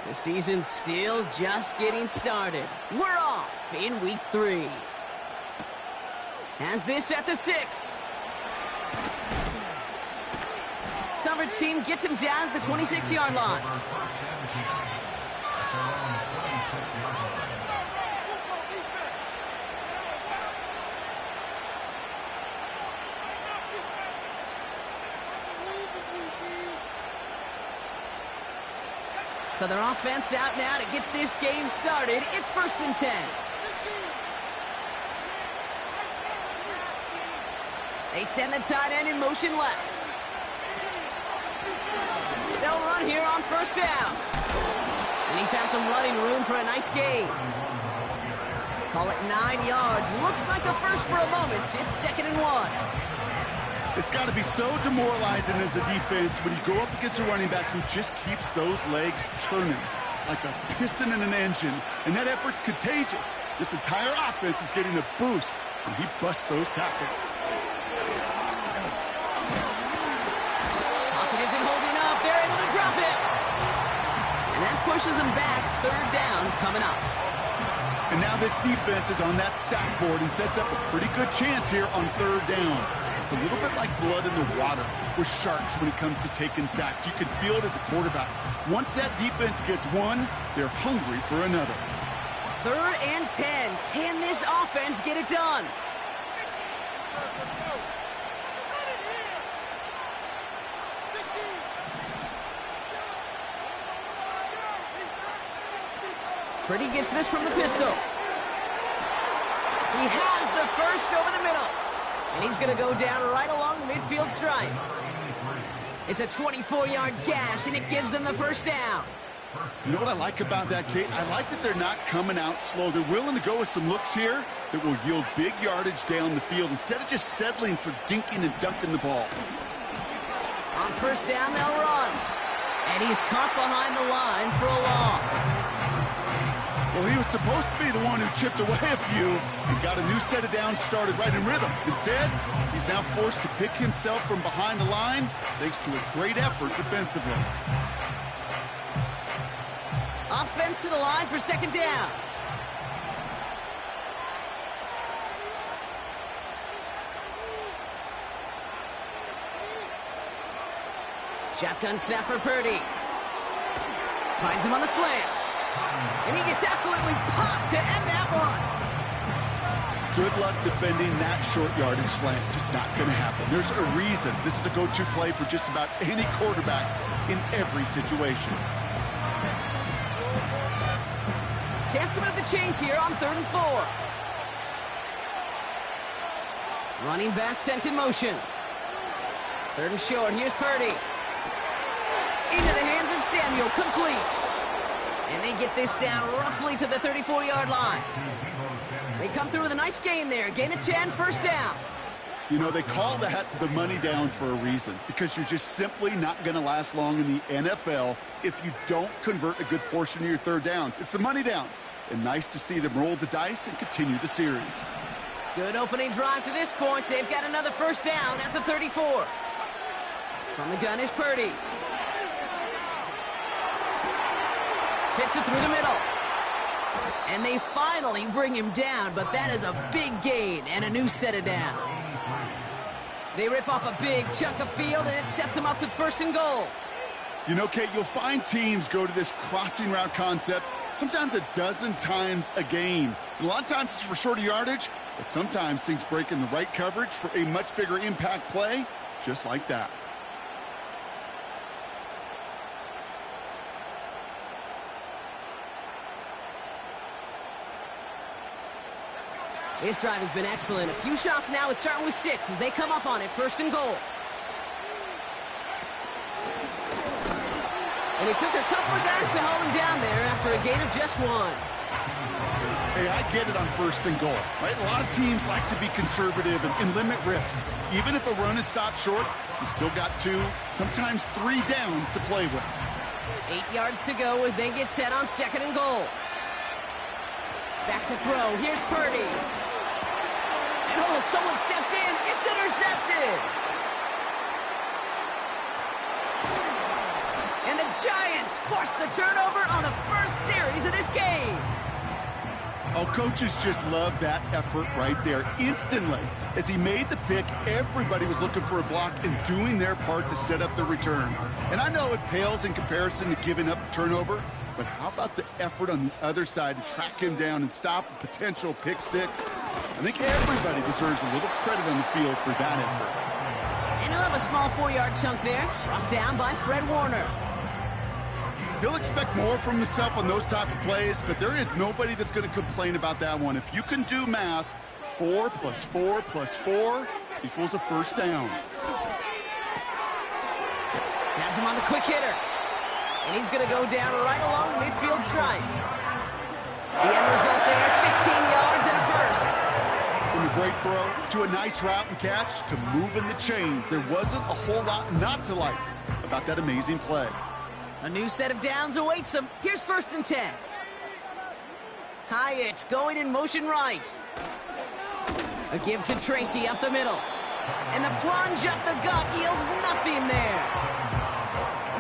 The season's still just getting started. We're off in week 3. Has this at the 6. Coverage team gets him down at the 26-yard line. So their offense out now to get this game started. It's 1st and 10. They send the tight end in motion left. They'll run here on 1st down. And he found some running room for a nice gain. Call it 9 yards. Looked like a first for a moment. It's 2nd and 1. It's got to be so demoralizing as a defense when you go up against a running back who just keeps those legs churning like a piston in an engine, and that effort's contagious. This entire offense is getting a boost when he busts those tackles. Pocket isn't holding up. They're able to drop it. And that pushes them back. 3rd down coming up. And now this defense is on that sack board and sets up a pretty good chance here on 3rd down. It's a little bit like blood in the water with sharks when it comes to taking sacks. You can feel it as a quarterback. Once that defense gets one, they're hungry for another. 3rd and 10. Can this offense get it done? Purdy gets this from the pistol. He has the first over the middle. And he's going to go down right along the midfield stripe. It's a 24-yard gash, and it gives them the 1st down. You know what I like about that, Kate? I like that they're not coming out slow. They're willing to go with some looks here that will yield big yardage down the field instead of just settling for dinking and dunking the ball. On 1st down, they'll run. And he's caught behind the line for a loss. Well, he was supposed to be the one who chipped away a few and got a new set of downs started right in rhythm. Instead, he's now forced to pick himself from behind the line thanks to a great effort defensively. Offense to the line for 2nd down. Shotgun snap for Purdy. Finds him on the slant. And he gets absolutely popped to end that one. Good luck defending that short yardage slant. Just not going to happen. There's a reason this is a go-to play for just about any quarterback in every situation. Chance to move the chains here on 3rd and 4. Running back sent in motion. 3rd and short. Here's Purdy. Into the hands of Samuel. Complete. And they get this down roughly to the 34-yard line. They come through with a nice gain there. Gain of 10, 1st down. You know, they call that the money down for a reason, because you're just simply not going to last long in the NFL if you don't convert a good portion of your 3rd downs. It's the money down. And nice to see them roll the dice and continue the series. Good opening drive to this point. They've got another 1st down at the 34. From the gun is Purdy. Fits it through the middle. And they finally bring him down, but that is a big gain and a new set of downs. They rip off a big chunk of field, and it sets them up with 1st and goal. You know, Kate, you'll find teams go to this crossing route concept sometimes a dozen times a game. And a lot of times it's for shorter yardage, but sometimes things break in the right coverage for a much bigger impact play, just like that. This drive has been excellent. A few shots now. It's starting with 6 as they come up on it. 1st and goal. And it took a couple of guys to hold him down there after a gain of just 1. Hey, I get it on 1st and goal, right? A lot of teams like to be conservative and limit risk. Even if a run is stopped short, you still got 2, sometimes 3 downs to play with. 8 yards to go as they get set on 2nd and goal. Back to throw. Here's Purdy. And oh, someone stepped in. It's intercepted. And the Giants force the turnover on the first series of this game. Oh, coaches just love that effort right there. Instantly, as he made the pick, everybody was looking for a block and doing their part to set up the return. And I know it pales in comparison to giving up the turnover, but how about the effort on the other side to track him down and stop a potential pick six? I think everybody deserves a little credit on the field for that effort. And he'll have a small 4-yard chunk there, brought down by Fred Warner. He'll expect more from himself on those type of plays, but there is nobody that's going to complain about that one. If you can do math, 4 + 4 + 4 equals a first down. Has him on the quick hitter. And he's going to go down right along the midfield stripe. The end result there, 15 yards and a first. From a great throw to a nice route and catch to moving the chains, there wasn't a whole lot not to like about that amazing play. A new set of downs awaits him. Here's 1st and 10. Hyatt going in motion right. A give to Tracy up the middle. And the plunge up the gut yields nothing there.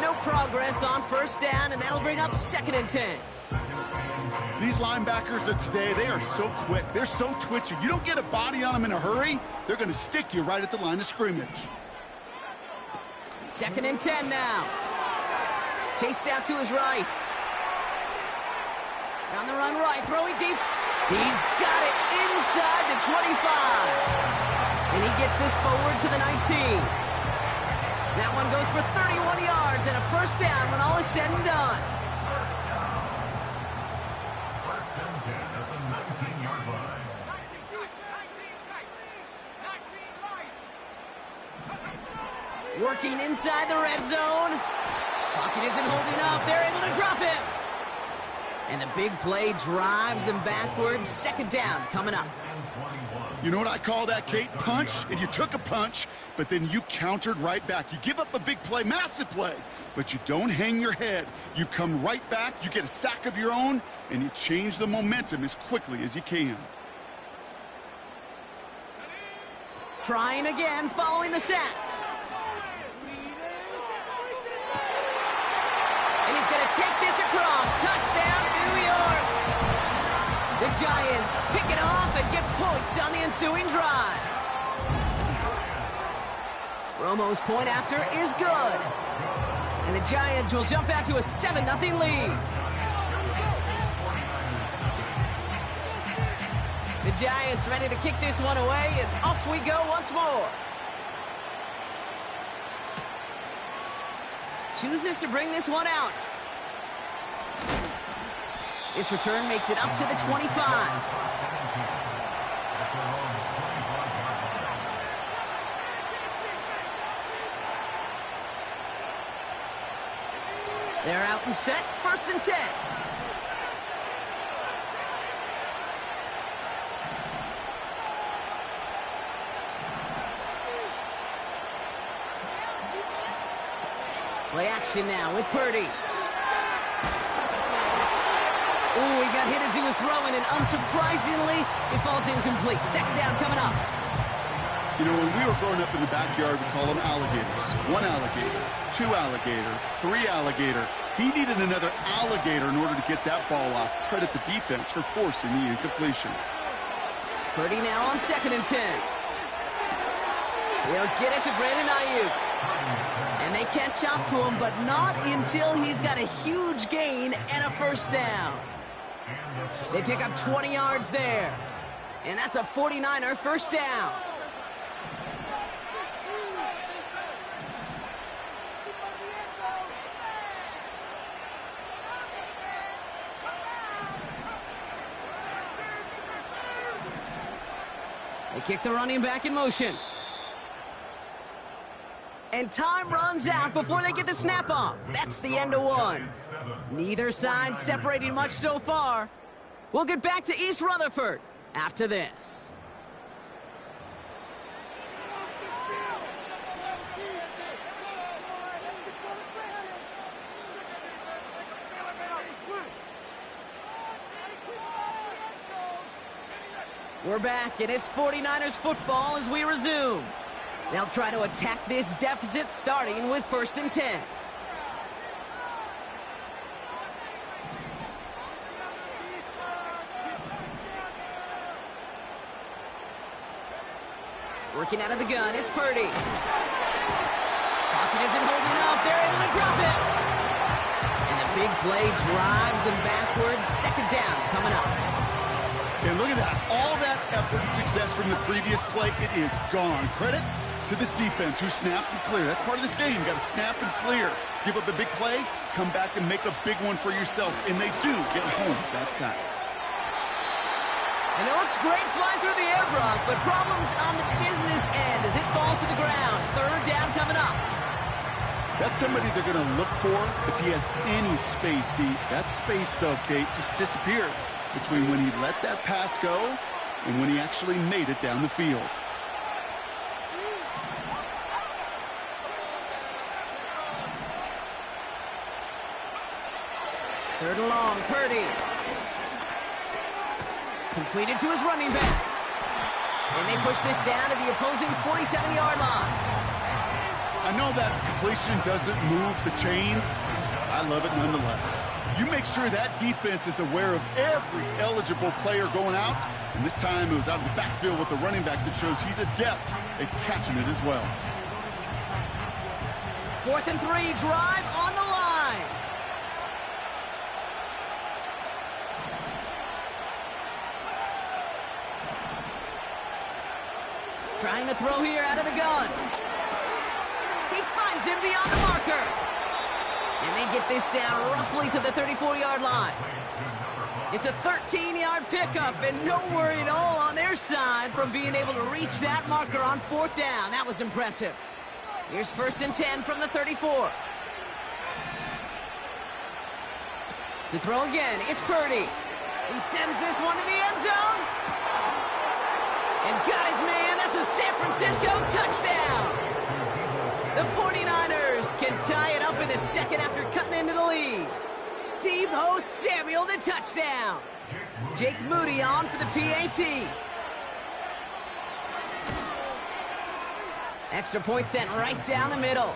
No progress on 1st down, and that'll bring up 2nd and 10. These linebackers of today, they are so quick. They're so twitchy. You don't get a body on them in a hurry, they're going to stick you right at the line of scrimmage. 2nd and 10 now. Chased out to his right. On the run right, throwing deep. He's got it inside the 25. And he gets this forward to the 19. That one goes for 31 yards and a 1st down when all is said and done. First and 10 at the 19-yard line. Working inside the red zone. Pocket isn't holding up. They're able to drop him. And the big play drives them backwards. 2nd down coming up. You know what I call that, Kate? Punch, and you took a punch, but then you countered right back. You give up a big play, massive play, but you don't hang your head. You come right back, you get a sack of your own, and you change the momentum as quickly as you can. Trying again following the sack. And he's going to take this across. Touchdown, New York. The Giants pick it off and get points on the ensuing drive. Romo's point after is good. And the Giants will jump out to a 7-0 lead. The Giants ready to kick this one away, and off we go once more. Chooses to bring this one out. This return makes it up to the 25. They're out and set, 1st and 10. Play action now with Purdy. Ooh, he got hit as he was throwing, and unsurprisingly, it falls incomplete. 2nd down coming up. You know, when we were growing up in the backyard, we call them alligators. 1 alligator, 2 alligator, 3 alligator. He needed another alligator in order to get that ball off. Credit the defense for forcing the incompletion. Purdy now on 2nd and 10. He'll get it to Brandon Ayuk. And they catch up to him, but not until he's got a huge gain and a 1st down. They pick up 20 yards there. And that's a 49er 1st down. They kick the running back in motion. And time runs out before they get the snap off. That's the end of one. Neither side separating much so far. We'll get back to East Rutherford after this. We're back, and it's 49ers football as we resume. They'll try to attack this deficit starting with 1st and 10. Working out of the gun, it's Purdy. Pocket isn't holding up. They're able to drop it. And the big play drives them backwards. Second down coming up. And look at that. All that effort and success from the previous play, it is gone. Credit to this defense who snapped and cleared. That's part of this game. You got to snap and clear. Give up a big play, come back and make a big one for yourself. And they do get home that sack. And it looks great flying through the air, Brock, but problems on the business end as it falls to the ground. Third down coming up. That's somebody they're going to look for if he has any space deep. That space, though, Kate, just disappeared between when he let that pass go and when he actually made it down the field. Third and long, Purdy. Completed to his running back. And they push this down to the opposing 47-yard line. I know that completion doesn't move the chains. I love it nonetheless. You make sure that defense is aware of every eligible player going out. And this time it was out of the backfield with the running back that shows he's adept at catching it as well. 4th and 3, drive on the line. Trying to throw here out of the gun. He finds him beyond the marker. And they get this down roughly to the 34-yard line. It's a 13-yard pickup, and no worry at all on their side from being able to reach that marker on 4th down. That was impressive. Here's 1st and 10 from the 34. To throw again, it's Purdy. He sends this one to the end zone. And got his man. That's a San Francisco touchdown. The 49ers can tie it up in the second after cutting into the lead. Deebo Samuel, the touchdown. Jake Moody on for the PAT. Extra point sent right down the middle.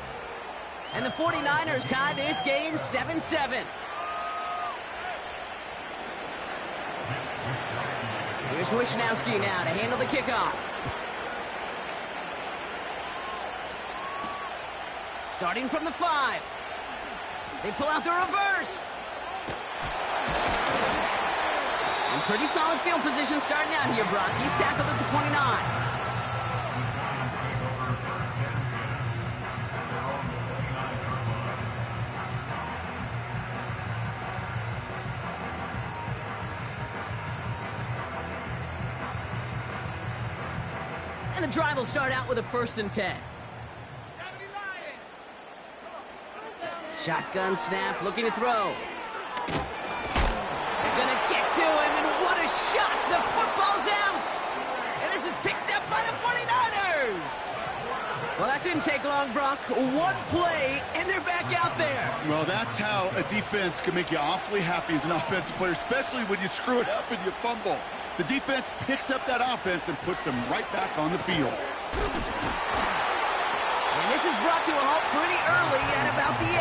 And the 49ers tie this game 7-7. Here's Wishnowski now to handle the kickoff. Starting from the 5. They pull out the reverse. And pretty solid field position starting out here, Brock. He's tackled at the 29. And the drive will start out with a 1st and 10. Shotgun snap, looking to throw. They're going to get to him, and what a shot! The football's out! And this is picked up by the 49ers! Well, that didn't take long, Brock. One play, and they're back out there. Well, that's how a defense can make you awfully happy as an offensive player, especially when you screw it up and you fumble. The defense picks up that offense and puts them right back on the field. And this is brought to a halt pretty early at about the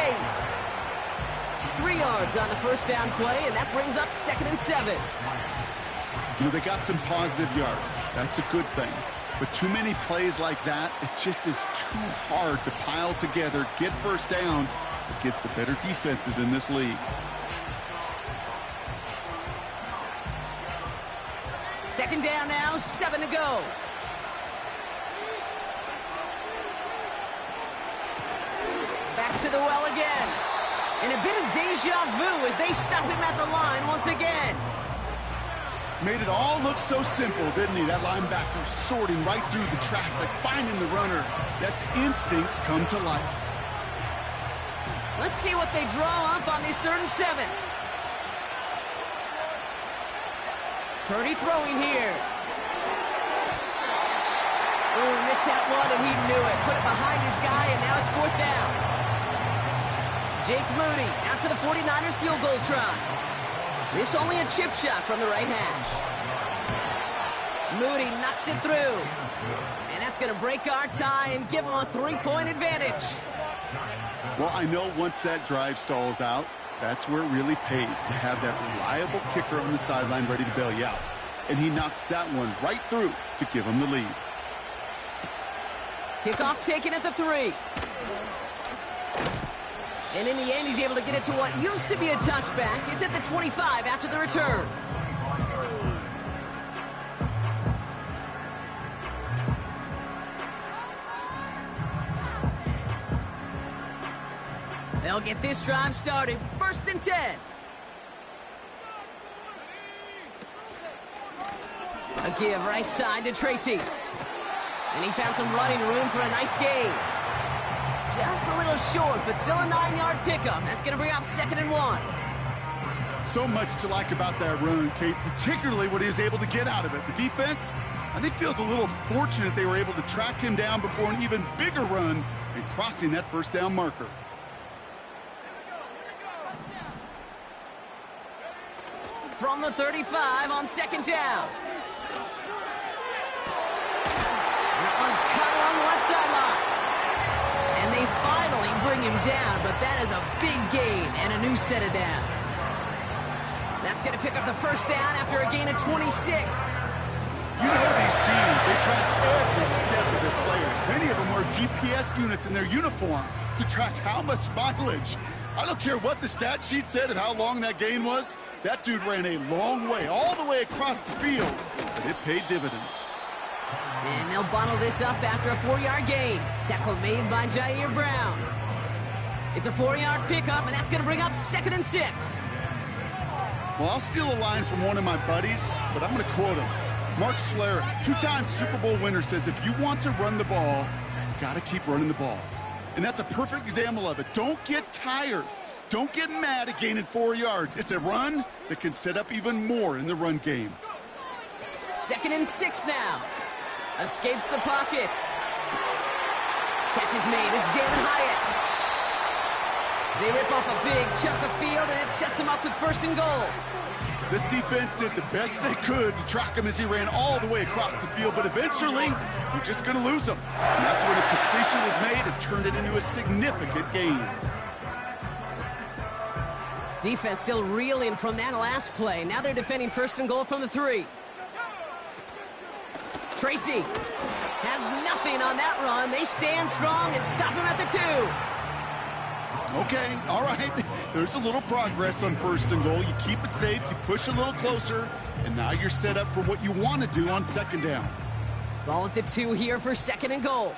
8. 3 yards on the 1st down play, and that brings up 2nd and 7. You know, they got some positive yards. That's a good thing. But too many plays like that, it just is too hard to pile together, get 1st downs against the better defenses in this league. 2nd down now, 7 to go. Back to the well again. And a bit of deja vu as they stop him at the line once again. Made it all look so simple, didn't he? That linebacker sorting right through the traffic, finding the runner. That's instincts come to life. Let's see what they draw up on this 3rd and 7. Purdy throwing here. Ooh, missed that one, and he knew it. Put it behind his guy, and now it's 4th down. Jake Moody after the 49ers field goal try. This only a chip shot from the right hash. Moody knocks it through. And that's going to break our tie and give them a 3-point advantage. Well, I know once that drive stalls out, that's where it really pays to have that reliable kicker on the sideline ready to bail you out. And he knocks that one right through to give him the lead. Kickoff taken at the 3. And in the end, he's able to get it to what used to be a touchback. It's at the 25 after the return. They'll get this drive started. 1st and 10. A give right side to Tracy. And he found some running room for a nice gain. Just a little short, but still a 9-yard pickup. That's going to bring up 2nd and 1. So much to like about that run, Kate, particularly what he was able to get out of it. The defense, I think, feels a little fortunate they were able to track him down before an even bigger run and crossing that 1st down marker. From the 35 on 2nd down. That one's cut along the left sideline. And they finally bring him down, but that is a big gain and a new set of downs. That's going to pick up the 1st down after a gain of 26. You know these teams, they track every step of their players. Many of them wear GPS units in their uniform to track how much mileage. I don't care what the stat sheet said and how long that gain was. That dude ran a long way, all the way across the field, but it paid dividends. And they'll bottle this up after a 4-yard gain. Tackle made by Jair Brown. It's a 4-yard pickup, and that's going to bring up 2nd and 6. Well, I'll steal a line from one of my buddies, but I'm going to quote him. Mark Schlereth, 2-time Super Bowl winner, says if you want to run the ball, you got to keep running the ball. And that's a perfect example of it. Don't get tired. Don't get mad at gaining 4 yards. It's a run that can set up even more in the run game. 2nd and 6 now. Escapes the pocket. Catch is made. It's Jalen Hyatt. They rip off a big chunk of field, and it sets him up with 1st and goal. This defense did the best they could to track him as he ran all the way across the field, but eventually, you're just going to lose him. And that's when a completion was made and turned it into a significant gain. Defense still reeling from that last play. Now they're defending 1st and goal from the 3. Tracy has nothing on that run. They stand strong and stop him at the 2. Okay, all right. There's a little progress on 1st and goal. You keep it safe, you push a little closer, and now you're set up for what you want to do on 2nd down. Ball at the 2 here for 2nd and goal.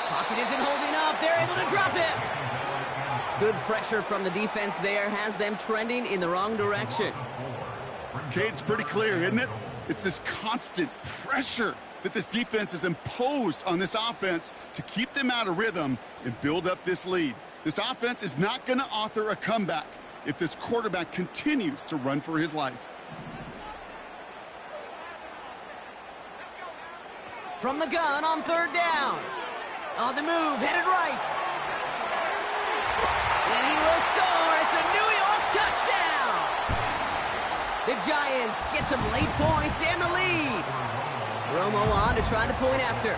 Pocket isn't holding up. They're able to drop it. Good pressure from the defense there has them trending in the wrong direction. Okay, it's pretty clear, isn't it? It's this constant pressure that this defense has imposed on this offense to keep them out of rhythm and build up this lead. This offense is not going to author a comeback if this quarterback continues to run for his life. From the gun on 3rd down. On the move, headed right. And he will score. It's a New York touchdown. The Giants get some late points and the lead. Romo on to try the point after.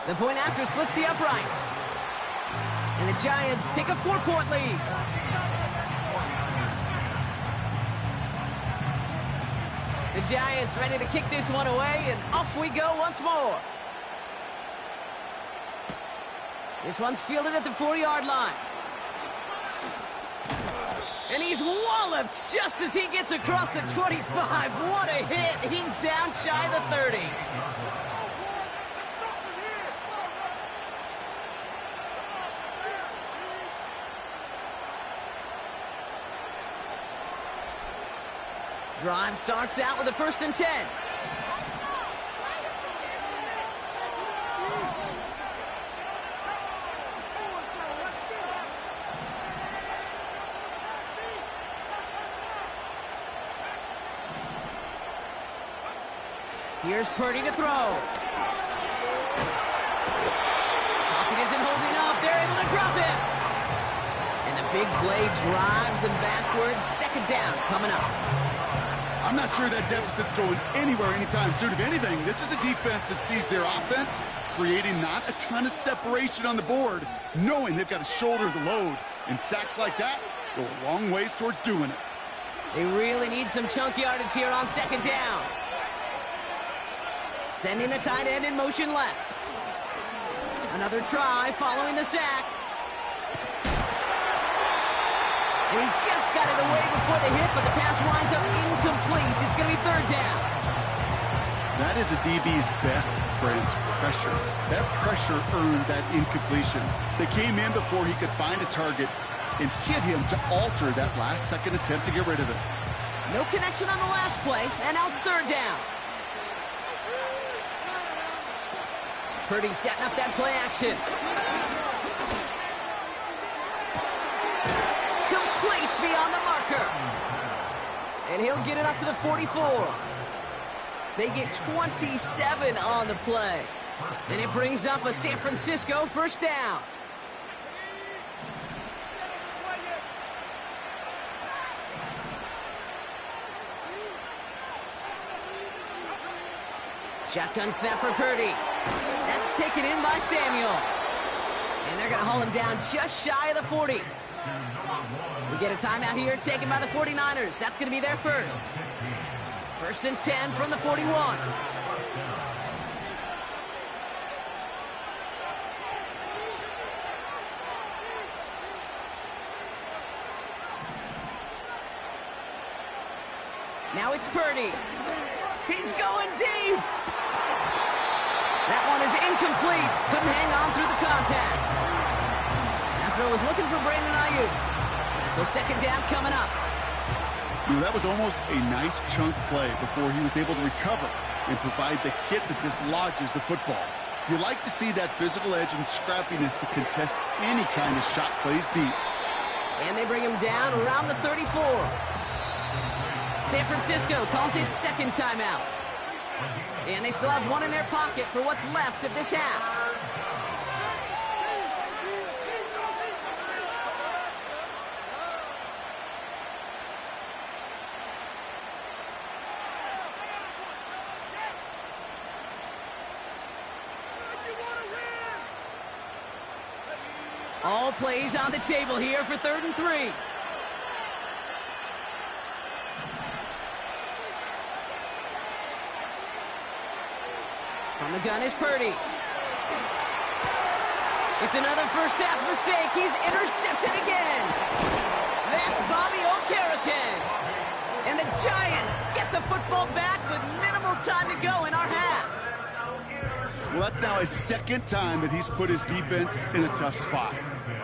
The point after splits the uprights. And the Giants take a 4-point lead. The Giants ready to kick this one away, and off we go once more. This one's fielded at the 4-yard line. And he's walloped just as he gets across the 25. What a hit. He's down shy of the 30. Drive starts out with a 1st and 10. Here's Purdy to throw. Pocket isn't holding up. They're able to drop it. And the big play drives them backwards. 2nd down coming up. I'm not sure that deficit's going anywhere anytime soon. If anything, this is a defense that sees their offense creating not a ton of separation on the board, knowing they've got to shoulder the load. And sacks like that go a long ways towards doing it. They really need some chunk yardage here on second down. Sending the tight end in motion left. Another try following the sack. And he just got it away before the hit, but the pass winds up incomplete. It's going to be third down. That is a DB's best friend, pressure. That pressure earned that incompletion. They came in before he could find a target and hit him to alter that last-second attempt to get rid of it. No connection on the last play, and now it's third down. Purdy setting up that play action. Complete beyond the marker. And he'll get it up to the 44. They get 27 on the play. And it brings up a San Francisco first down. Shotgun snap for Purdy. That's taken in by Samuel. And they're going to haul him down just shy of the 40. We get a timeout here taken by the 49ers. That's going to be their first. First and 10 from the 41. Now it's Purdy. He's going deep. That one is incomplete. Couldn't hang on through the contact. That throw was looking for Brandon Ayuk. So second down coming up. That was almost a nice chunk play before he was able to recover and provide the hit that dislodges the football. You like to see that physical edge and scrappiness to contest any kind of shot plays deep. And they bring him down around the 34. San Francisco calls it second timeout. And they still have one in their pocket for what's left of this half. All plays on the table here for 3rd and 3. From the gun is Purdy. It's another first half mistake. He's intercepted again. That's Bobby Okereke. And the Giants get the football back with minimal time to go in our half. Well, that's now his second time that he's put his defense in a tough spot.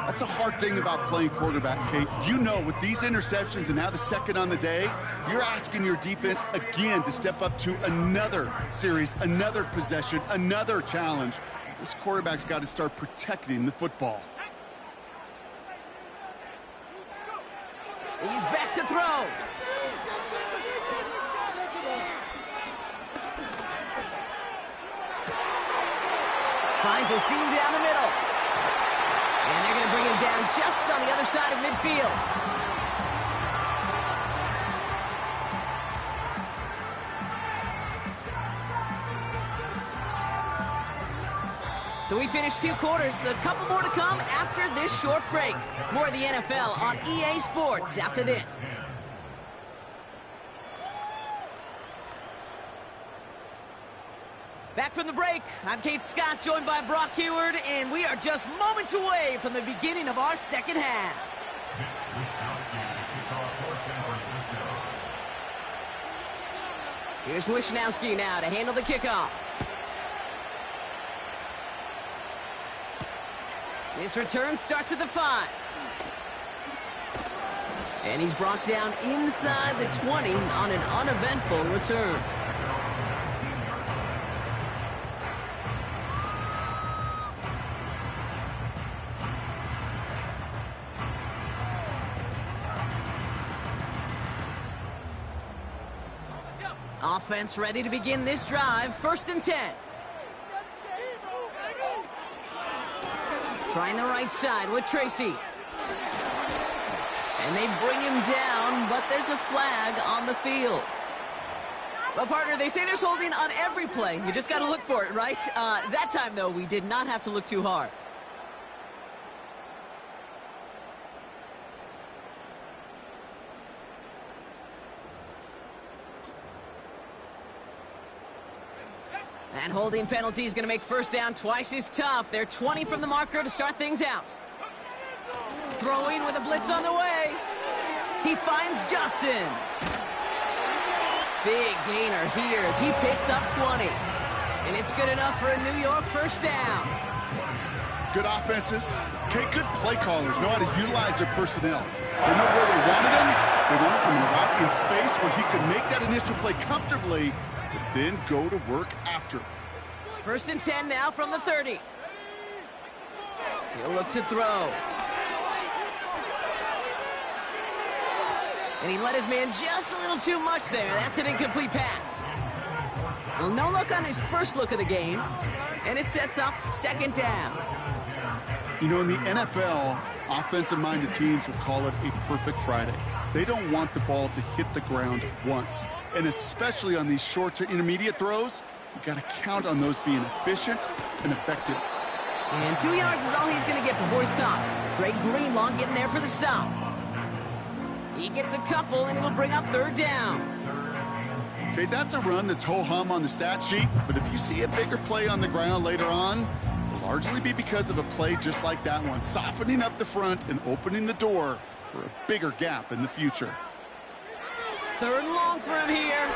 That's a hard thing about playing quarterback, Kate. You know, with these interceptions and now the second on the day, you're asking your defense again to step up to another series, another possession, another challenge. This quarterback's got to start protecting the football. He's back to throw. Finds a seam down the middle. And they're going to bring him down just on the other side of midfield. So we finished 2 quarters. A couple more to come after this short break. More of the NFL on EA Sports after this. Back from the break, I'm Kate Scott, joined by Brock Heward, and we are just moments away from the beginning of our second half. Here's Wishnowski now to handle the kickoff. This return starts at the 5. And he's brought down inside the 20 on an uneventful return. Offense ready to begin this drive. 1st and 10. Trying the right side with Tracy. And they bring him down, but there's a flag on the field. Well, partner, they say there's holding on every play. You just got to look for it, right? That time, though, we did not have to look too hard. That holding penalty is going to make first down twice as tough. They're 20 from the marker to start things out. Throwing with a blitz on the way. He finds Johnson. Big gainer here as he picks up 20. And it's good enough for a New York first down. Good offenses. Okay, good play callers know how to utilize their personnel. They know where they wanted him. They wanted him out in space where he could make that initial play comfortably, but then go to work after. First and 10 now from the 30. He'll look to throw. And he let his man just a little too much there. That's an incomplete pass. Well, no look on his first look of the game, and it sets up second down. You know, in the NFL, offensive-minded teams will call it a perfect Friday. They don't want the ball to hit the ground once. And especially on these short to intermediate throws, you've got to count on those being efficient and effective. And 2 yards is all he's going to get before he's caught. Drake Greenlaw getting there for the stop. He gets a couple, and it'll bring up third down. Okay, that's a run that's ho-hum on the stat sheet, but if you see a bigger play on the ground later on, it'll largely be because of a play just like that one, softening up the front and opening the door for a bigger gap in the future. Third and long for him here.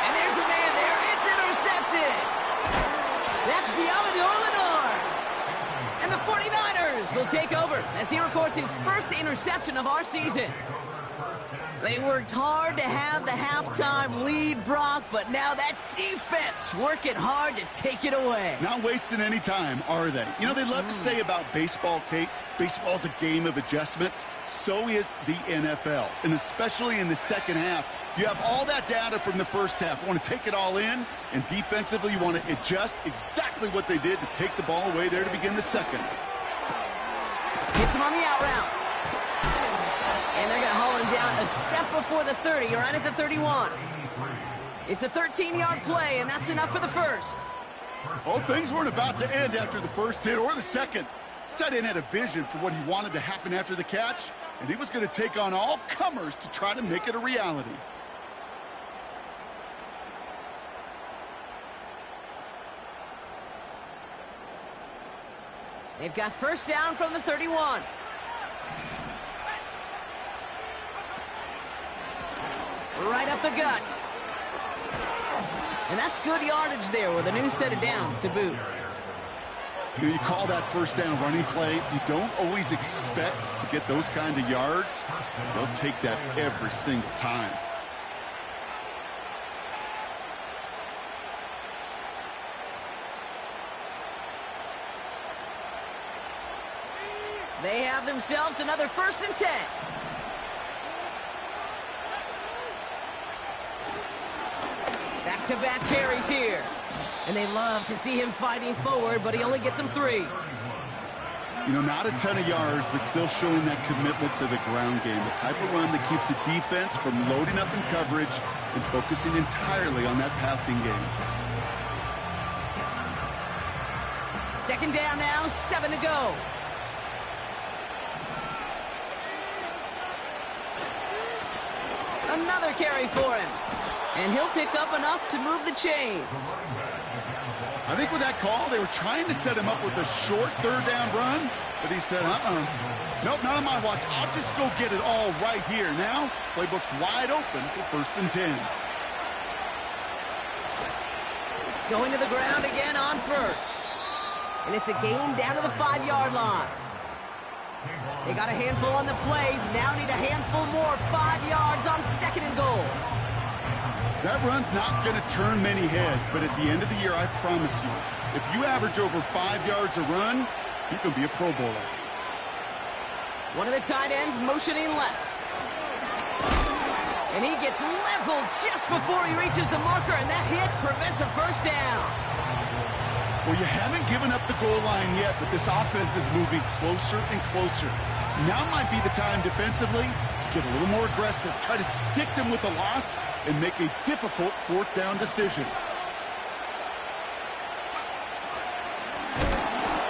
And there's a man there. It's intercepted. That's Diamador Lenore. And the 49ers will take over as he records his first interception of our season. They worked hard to have the halftime lead, Brock, but now that defense working hard to take it away. Not wasting any time, are they? You know, they love to say about baseball, Kate, baseball's a game of adjustments. So is the NFL, and especially in the second half. You have all that data from the first half. You want to take it all in, and defensively you want to adjust exactly what they did to take the ball away there to begin the second. Hits him on the out route. And they're going to haul him down a step before the 30, right at the 31. It's a 13-yard play, and that's enough for the first. Well, things weren't about to end after the first hit or the second. This tight end had a vision for what he wanted to happen after the catch, and he was going to take on all comers to try to make it a reality. They've got first down from the 31. Right up the gut. And that's good yardage there with a new set of downs to boot. You call that first down running play. You don't always expect to get those kind of yards. They'll take that every single time. They have themselves another first and 10. Back-to-back carries here. And they love to see him fighting forward, but he only gets them 3. You know, not a ton of yards, but still showing that commitment to the ground game. The type of run that keeps the defense from loading up in coverage and focusing entirely on that passing game. Second down now, 7 to go. Another carry for him. And he'll pick up enough to move the chains. I think with that call, they were trying to set him up with a short third down run, but he said, nope, not on my watch. I'll just go get it all right here. Now, playbook's wide open for first and 10. Going to the ground again on first. And it's a gain down to the 5-yard line. They got a handful on the play. Now need a handful more. 5 yards on second and goal. That run's not going to turn many heads, but at the end of the year, I promise you, if you average over 5 yards a run, you can be a Pro Bowler. One of the tight ends motioning left. And he gets leveled just before he reaches the marker, and that hit prevents a first down. Well, you haven't given up the goal line yet, but this offense is moving closer and closer. Now might be the time defensively to get a little more aggressive, try to stick them with the loss, and make a difficult fourth down decision.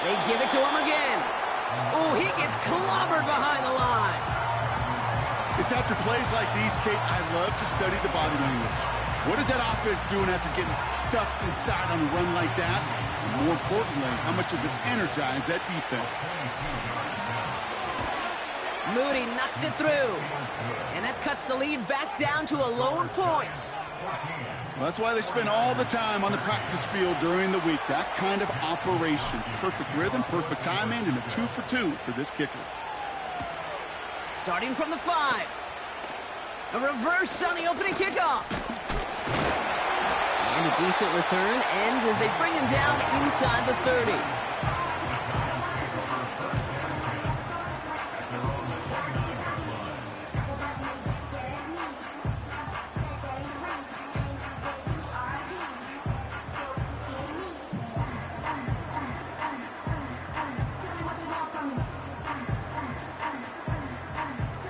They give it to him again. Oh, he gets clobbered behind the line. It's after plays like these, Kate, I love to study the body language. What is that offense doing after getting stuffed inside on a run like that? And more importantly, how much does it energize that defense? Moody knocks it through. And that cuts the lead back down to a lone point. Well, that's why they spend all the time on the practice field during the week. That kind of operation. Perfect rhythm, perfect timing, and a 2 for 2 for this kicker. Starting from the 5. A reverse on the opening kickoff. And a decent return ends as they bring him down inside the 30.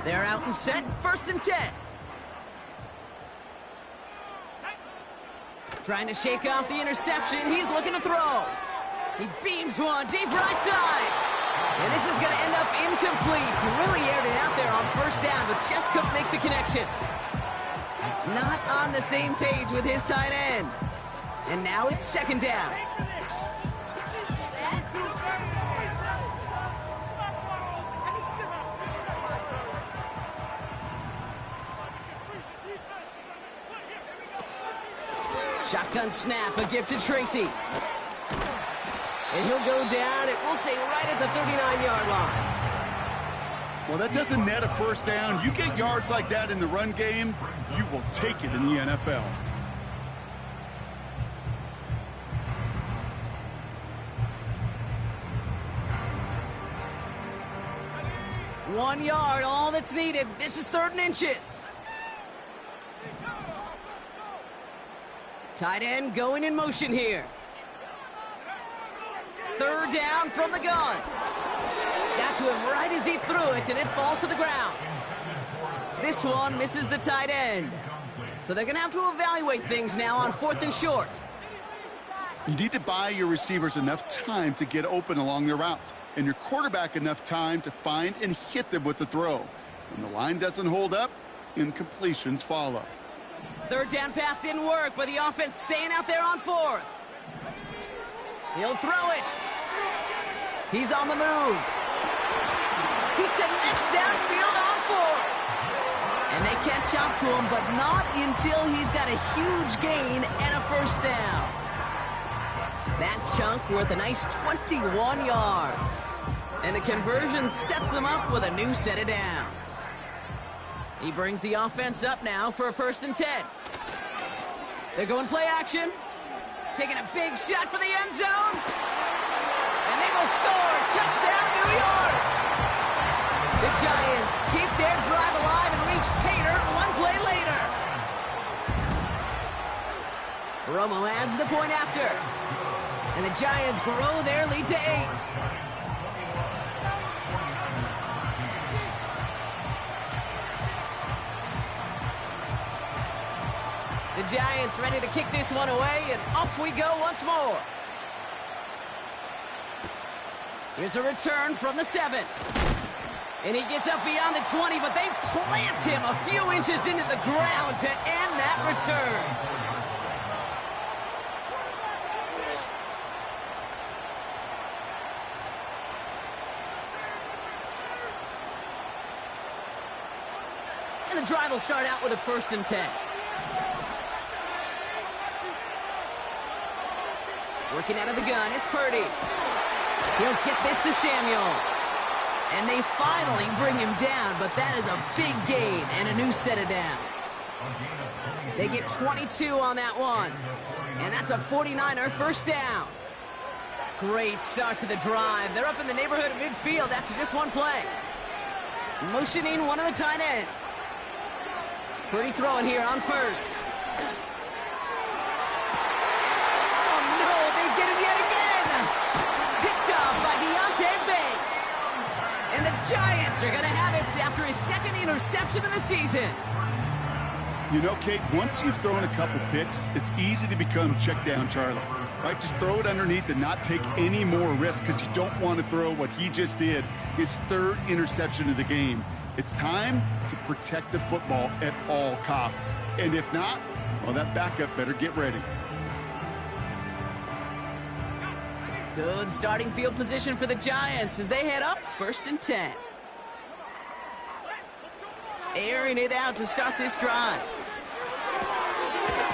They're out and set, 1st and 10. Trying to shake off the interception. He's looking to throw. He beams one deep right side. And this is going to end up incomplete. He really aired it out there on 1st down, but just couldn't make the connection. Not on the same page with his tight end. And now it's 2nd down. Shotgun snap, a gift to Tracy. And he'll go down, and we'll say right at the 39-yard line. Well, that doesn't net a 1st down. You get yards like that in the run game, you will take it in the NFL. One yard, all that's needed. This is 3rd and inches. Tight end going in motion here. 3rd down from the gun. Got to him right as he threw it, and it falls to the ground. This one misses the tight end. So they're going to have to evaluate things now on 4th and short. You need to buy your receivers enough time to get open along their routes, and your quarterback enough time to find and hit them with the throw. When the line doesn't hold up, incompletions follow. 3rd down pass didn't work, but the offense staying out there on 4th. He'll throw it. He's on the move. He connects downfield on 4th. And they catch up to him, but not until he's got a huge gain and a 1st down. That chunk worth a nice 21 yards. And the conversion sets them up with a new set of downs. He brings the offense up now for a 1st and 10. They're going play action. Taking a big shot for the end zone. And they will score. Touchdown, New York. The Giants keep their drive alive and reach Pater one play later. Romo adds the point after. And the Giants grow their lead to 8. The Giants ready to kick this one away, and off we go once more. Here's a return from the 7. And he gets up beyond the 20, but they plant him a few inches into the ground to end that return. And the drive will start out with a 1st and 10. Working out of the gun, it's Purdy. He'll get this to Samuel. And they finally bring him down, but that is a big gain and a new set of downs. They get 22 on that one. And that's a 49er 1st down. Great start to the drive. They're up in the neighborhood of midfield after just one play. Motioning one of the tight ends. Purdy throwing here on 1st. And the Giants are going to have it after his 2nd interception of the season. You know, Kate, once you've thrown a couple picks, it's easy to become check down Charlie. Right? Just throw it underneath and not take any more risk because you don't want to throw what he just did, his 3rd interception of the game. It's time to protect the football at all costs. And if not, Well, that backup better get ready. Good starting field position for the Giants as they head up 1st and 10. Airing it out to start this drive.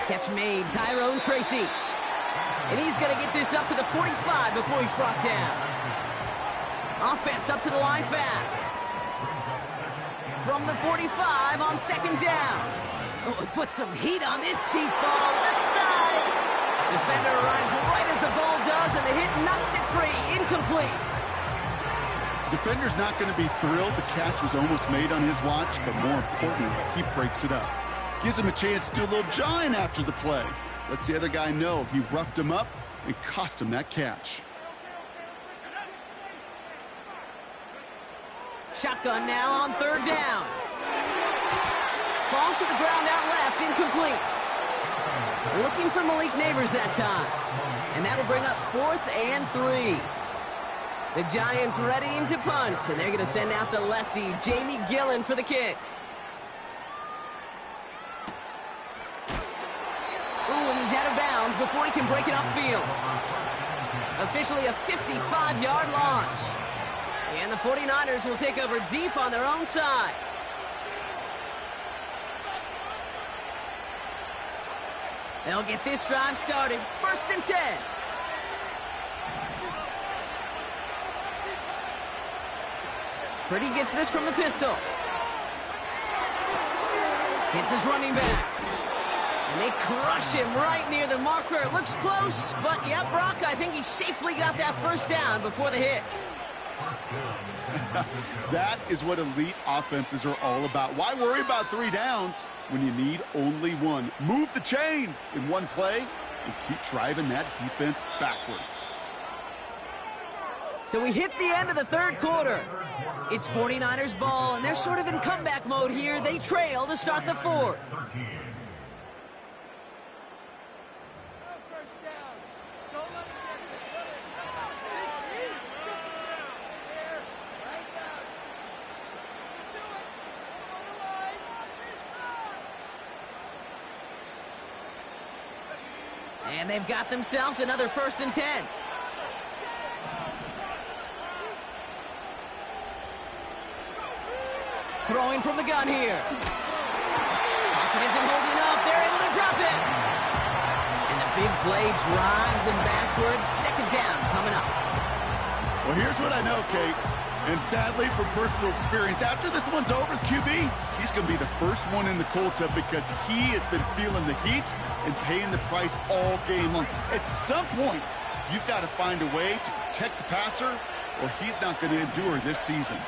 Catch made, Tyrone Tracy. And he's going to get this up to the 45 before he's brought down. Offense up to the line fast. From the 45 on 2nd down. Oh, he put some heat on this deep ball, left side. Defender arrives right as the ball does, and the hit knocks it free, incomplete. Defender's not going to be thrilled the catch was almost made on his watch, but more importantly, he breaks it up. Gives him a chance to do a little jawing after the play. Lets the other guy know he roughed him up and cost him that catch. Shotgun now on 3rd down. Falls to the ground out left, incomplete. Looking for Malik Neighbors that time. And that'll bring up 4th and 3. The Giants readying to punt, and they're going to send out the lefty, Jamie Gillen, for the kick. Ooh, and he's out of bounds before he can break it upfield. Officially a 55-yard launch. And the 49ers will take over deep on their own side. They'll get this drive started. 1st and 10. Purdy gets this from the pistol. Hits his running back. And they crush him right near the marker. Looks close, but yeah, Brock, I think he safely got that 1st down before the hit. That is what elite offenses are all about. Why worry about 3 downs when you need only 1? Move the chains in one play and keep driving that defense backwards. So we hit the end of the 3rd quarter. It's 49ers ball, and they're sort of in comeback mode here. They trail to start the 4th. And they've got themselves another 1st and 10. Throwing from the gun here. Pocket isn't holding up. They're able to drop it. And the big play drives them backwards. 2nd down coming up. Well, here's what I know, Kate. And sadly, from personal experience, after this one's over, QB, he's going to be the first one in the cold tub because he has been feeling the heat and paying the price all game long. At some point, you've got to find a way to protect the passer, or he's not going to endure this season.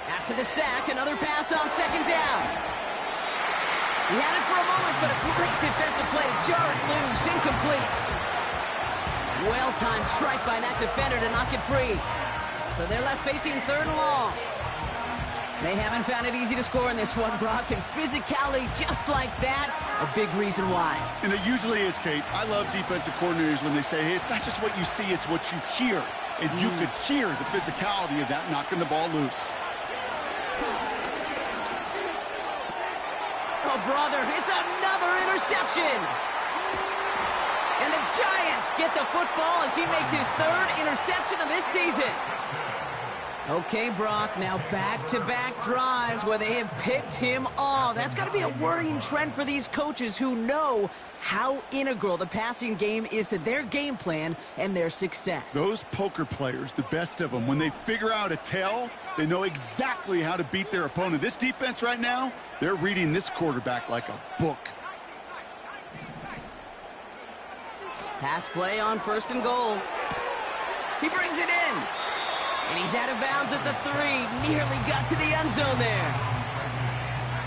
After the sack, another pass on 2nd down. He had it for a moment, but a great defensive play to jar it loose. Incomplete. Well-timed strike by that defender to knock it free. So they're left facing 3rd and long. They haven't found it easy to score in this one, Brock, and physicality just like that, a big reason why. And it usually is, Kate. I love defensive coordinators when they say, hey, it's not just what you see, it's what you hear. And you could hear the physicality of that knocking the ball loose. Oh, brother, it's another interception. And the Giants get the football as he makes his 3rd interception of this season. Okay, Brock, now back-to-back drives where they have picked him off. That's got to be a worrying trend for these coaches who know how integral the passing game is to their game plan and their success. Those poker players, the best of them, when they figure out a tell, they know exactly how to beat their opponent. This defense right now, they're reading this quarterback like a book. Pass play on 1st and goal. He brings it in. And he's out of bounds at the 3. Nearly got to the end zone there.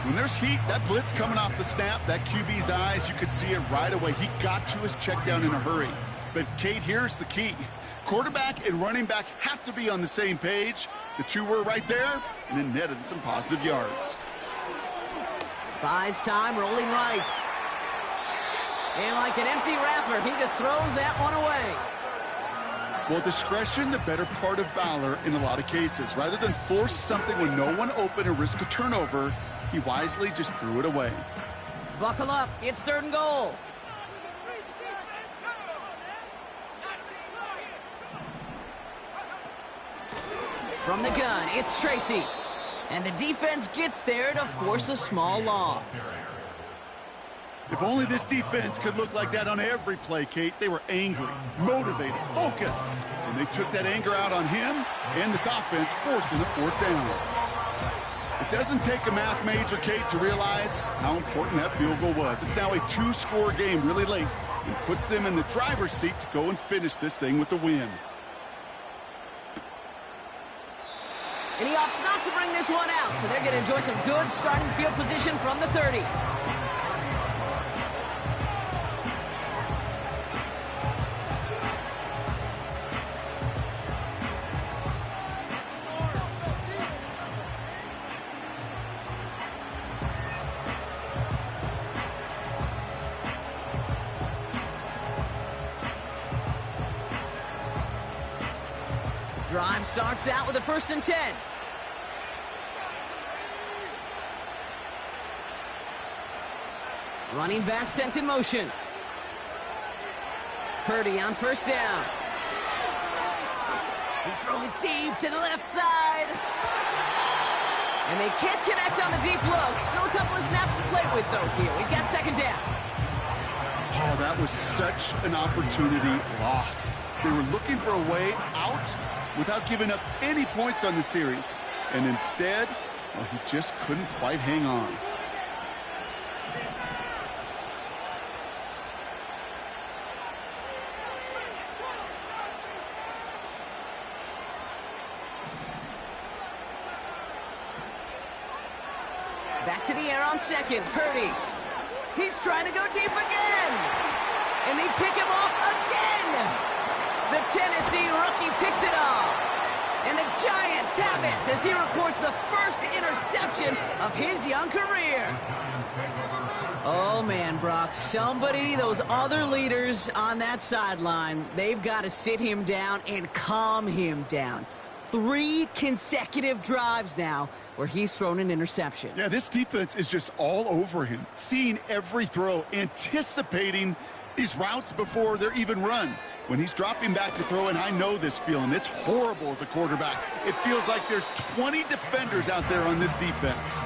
When there's heat, that blitz coming off the snap, that QB's eyes, you could see it right away. He got to his check down in a hurry. But, Kate, here's the key. Quarterback and running back have to be on the same page. The 2 were right there, and then netted some positive yards. Buys time, rolling right. And like an empty wrapper, he just throws that one away. Well, discretion, the better part of valor in a lot of cases. Rather than force something when no one open or risk a turnover, He wisely just threw it away. Buckle up, it's 3rd and goal. From the gun, it's Tracy. And the defense gets there to force a small loss. If only this defense could look like that on every play, Kate. They were angry, motivated, focused. And they took that anger out on him and this offense, forcing a 4th down. It doesn't take a math major, Kate, to realize how important that field goal was. It's now a 2-score game really late and puts them in the driver's seat to go and finish this thing with the win. And he opts not to bring this one out, so they're going to enjoy some good starting field position from the 30. Drive starts out with a 1st and 10. Running back sent in motion. Purdy on 1st down. He's throwing deep to the left side. And they can't connect on the deep look. Still a couple of snaps to play with, though, here. We've got 2nd down. Oh, that was such an opportunity lost. They were looking for a way out without giving up any points on the series. And instead, well, he just couldn't quite hang on. Back to the air on 2nd. Purdy. He's trying to go deep again. And they pick him off again. The Tennessee rookie picks it off. And the Giants have it as he records the 1st interception of his young career. Oh, man, Brock. Somebody, those other leaders on that sideline, they've got to sit him down and calm him down. 3 consecutive drives now where he's thrown an interception. Yeah, this defense is just all over him, seeing every throw, anticipating these routes before they're even run. When he's dropping back to throw, and I know this feeling, it's horrible as a quarterback. It feels like there's 20 defenders out there on this defense.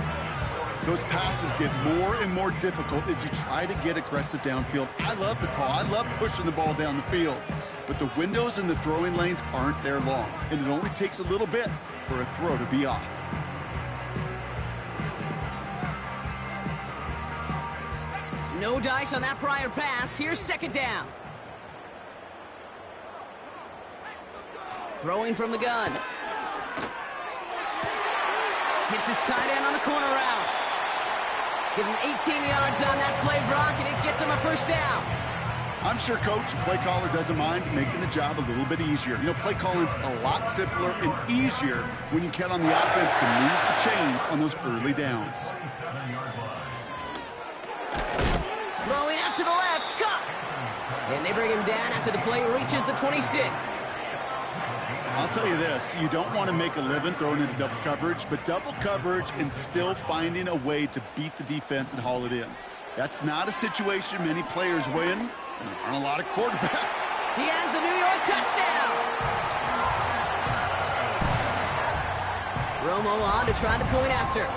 Those passes get more and more difficult as you try to get aggressive downfield. I love the call. I love pushing the ball down the field. But the windows in the throwing lanes aren't there long, and it only takes a little bit for a throw to be off. No dice on that prior pass. Here's 2nd down. Throwing from the gun. Hits his tight end on the corner route. Give him 18 yards on that play, Brock, and it gets him a 1st down. I'm sure Coach, play caller, doesn't mind making the job a little bit easier. You know, play calling's a lot simpler and easier when you count on the offense to move the chains on those early downs. Throwing out to the left, cut. And they bring him down after the play reaches the 26. I'll tell you this, you don't want to make a living throwing into double coverage, but double coverage and still finding a way to beat the defense and haul it in. That's not a situation many players win, and there aren't a lot of quarterbacks. He has the New York touchdown. Romo on to try the point after.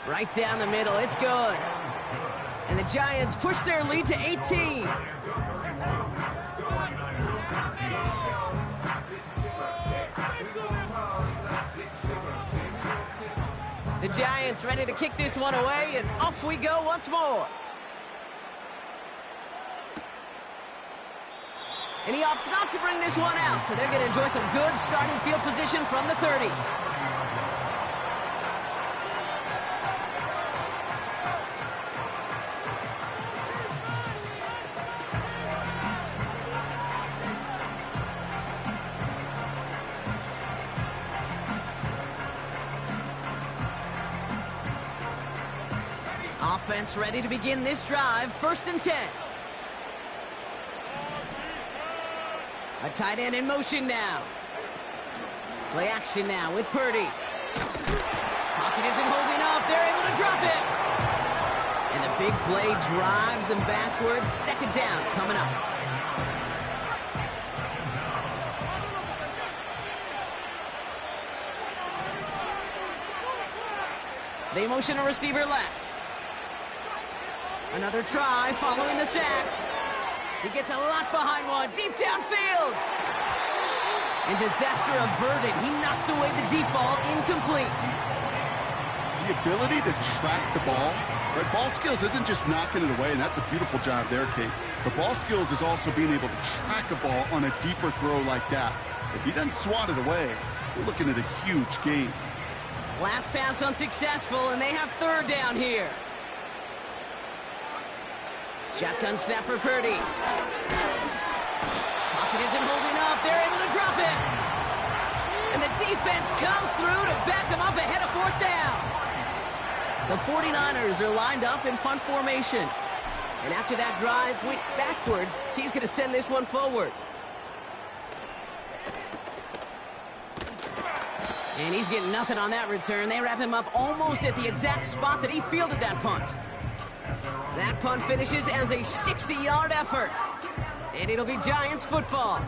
Right down the middle, it's good. And the Giants push their lead to 18. The Giants ready to kick this one away, and off we go once more. And he opts not to bring this one out, so they're going to enjoy some good starting field position from the 30. Offense ready to begin this drive. 1st and 10. A tight end in motion now. Play action now with Purdy. Pocket isn't holding up. They're able to drop it. And the big play drives them backwards. Second down coming up. They motion a receiver left. Another try following the sack. He gets a lot behind one, deep downfield. And disaster averted. He knocks away the deep ball, incomplete. The ability to track the ball, right? Ball skills isn't just knocking it away, and that's a beautiful job there, Kate. But ball skills is also being able to track a ball on a deeper throw like that. If he doesn't swat it away, we're looking at a huge gain. Last pass unsuccessful, and they have third down here. Shotgun snap for Purdy. Pocket isn't holding up. They're able to drop it. And the defense comes through to back them up ahead of fourth down. The 49ers are lined up in punt formation. And after that drive went backwards, he's going to send this one forward. And he's getting nothing on that return. They wrap him up almost at the exact spot that he fielded that punt. That punt finishes as a 60-yard effort. And it'll be Giants football.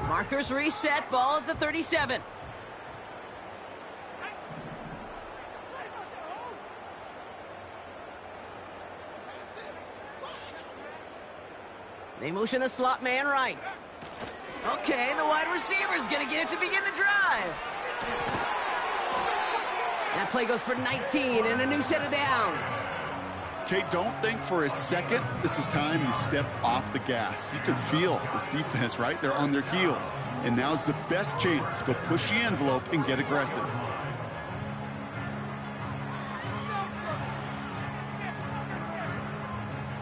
Markers reset, ball at the 37. They motion the slot man right. Okay, the wide receiver's going to get it to begin the drive. That play goes for 19 and a new set of downs. Kate, don't think for a second this is time you step off the gas. You can feel this defense, right? They're on their heels. And now's the best chance to go push the envelope and get aggressive.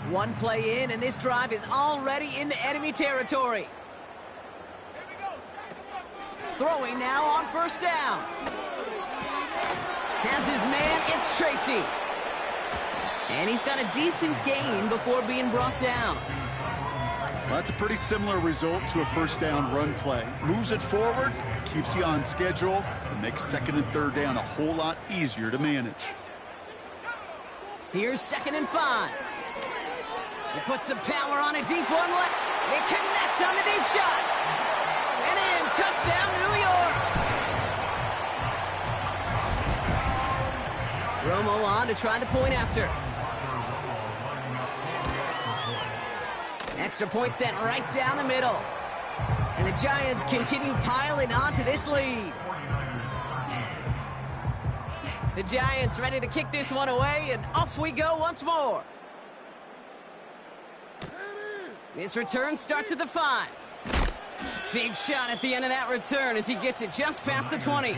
One play in, and this drive is already into enemy territory. Throwing now on first down. Has his man, it's Tracy. And he's got a decent gain before being brought down. Well, that's a pretty similar result to a first down run play. Moves it forward, keeps you on schedule, and makes second and third down a whole lot easier to manage. Here's 2nd and 5. He puts some power on a deep one. They connect on the deep shot. And in, touchdown, New York. Romo on to try the point after. Extra point sent right down the middle. And the Giants continue piling on to this lead. The Giants ready to kick this one away, and off we go once more. This return starts at the 5. Big shot at the end of that return as he gets it just past the 20.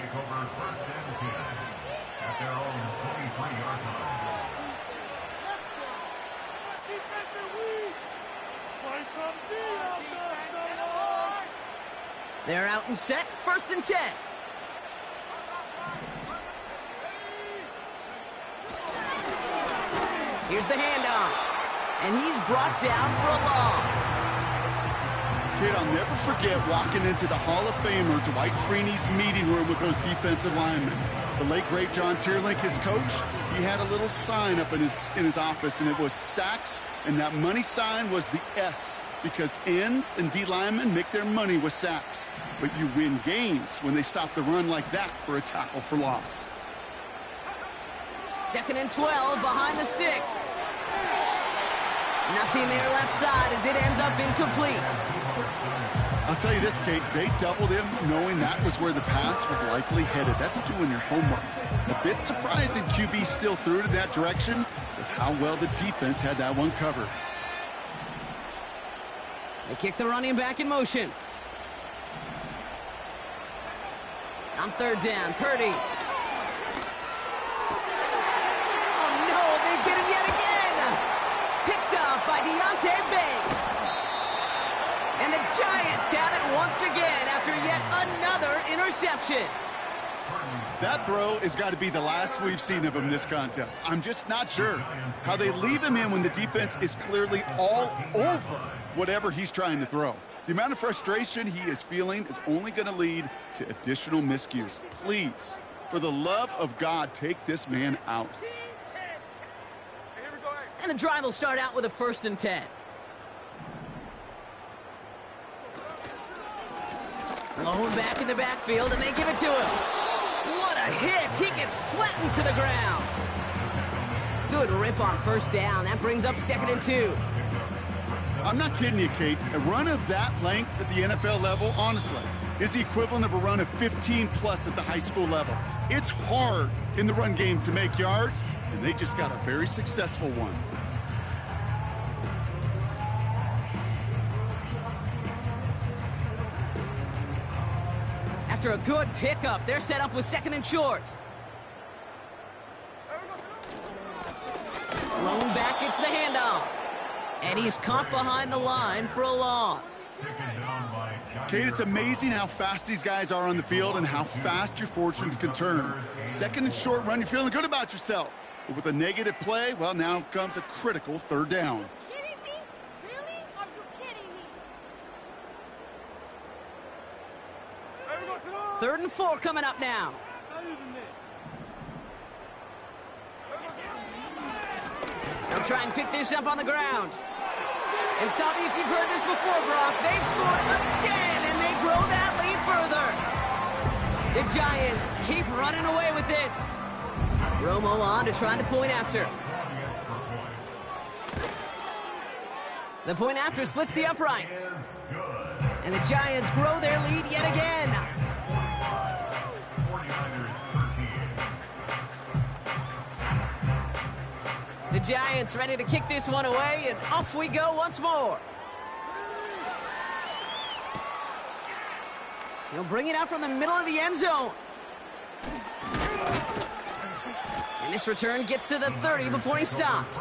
They're out and set, 1st and 10. Here's the handoff. And he's brought down for a loss. Kid, I'll never forget walking into the Hall of Famer Dwight Freeney's meeting room with those defensive linemen. The late, great John Tierlink, his coach, he had a little sign up in his office, and it was sacks, and that money sign was the S, because ends and D linemen make their money with sacks. But you win games when they stop the run like that for a tackle for loss. 2nd and 12 behind the sticks. Nothing there left side as it ends up incomplete. I'll tell you this, Kate, they doubled him knowing that was where the pass was likely headed. That's doing your homework. A bit surprising QB still threw it in that direction, with how well the defense had that one covered. They kick the running back in motion. On 3rd down, Purdy. Oh no, they get him yet again! Picked off by Deontay Banks. And the Giants have it once again after yet another interception. That throw has got to be the last we've seen of him this contest. I'm just not sure how they leave him in when the defense is clearly all over whatever he's trying to throw. The amount of frustration he is feeling is only going to lead to additional miscues. Please, for the love of God, take this man out. And the drive will start out with a 1st and 10. Lone back in the backfield, and they give it to him. What a hit! He gets flattened to the ground. Good rip on 1st down. That brings up 2nd and 2. I'm not kidding you, Kate. A run of that length at the NFL level, honestly, is the equivalent of a run of 15+ at the high school level. It's hard in the run game to make yards, and they just got a very successful one. After a good pickup, they're set up with 2nd and short. Lone back gets the handoff. And he's caught behind the line for a loss. Kate, it's amazing how fast these guys are on the field and how fast your fortunes can turn. 2nd and short run, you're feeling good about yourself. But with a negative play, well, now comes a critical 3rd down. Are you kidding me? Really? Are you kidding me? 3rd and 4 coming up now. They'll try and pick this up on the ground. And stop me if you've heard this before, Brock. They've scored again, and they grow that lead further. The Giants keep running away with this. Romo on to try the point after. The point after splits the uprights. And the Giants grow their lead yet again. The Giants ready to kick this one away, and off we go once more. He'll bring it out from the middle of the end zone. And this return gets to the 30 before he stopped.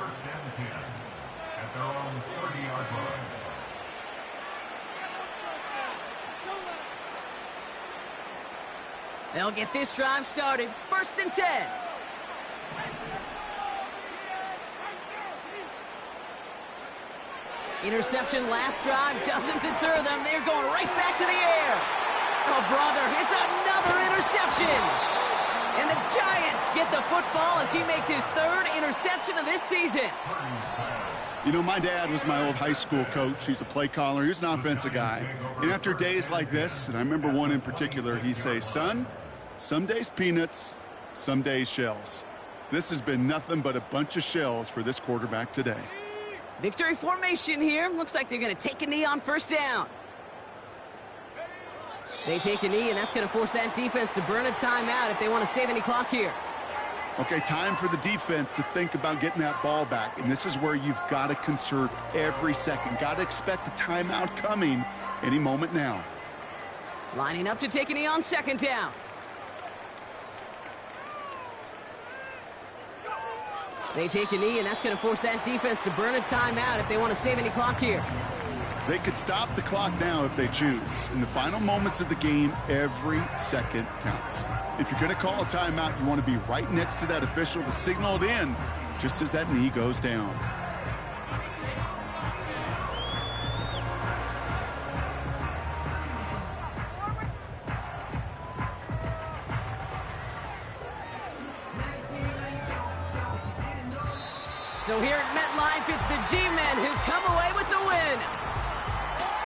They'll get this drive started. 1st and 10. Interception last drive doesn't deter them. They're going right back to the air. Oh, brother, it's another interception. And the Giants get the football as he makes his 3rd interception of this season. You know, my dad was my old high school coach. He's a play caller. He was an offensive guy. And after days like this, and I remember one in particular, he'd say, son, some days peanuts, some days shells. This has been nothing but a bunch of shells for this quarterback today. Victory formation here. Looks like they're going to take a knee on 1st down. They take a knee, and that's going to force that defense to burn a timeout if they want to save any clock here. Okay, time for the defense to think about getting that ball back. And this is where you've got to conserve every second. Got to expect a timeout coming any moment now. Lining up to take a knee on 2nd down. They take a knee, and that's going to force that defense to burn a timeout if they want to save any clock here. They could stop the clock now if they choose. In the final moments of the game, every second counts. If you're going to call a timeout, you want to be right next to that official to signal it in just as that knee goes down. So here at MetLife, it's the G-Men who come away with the win.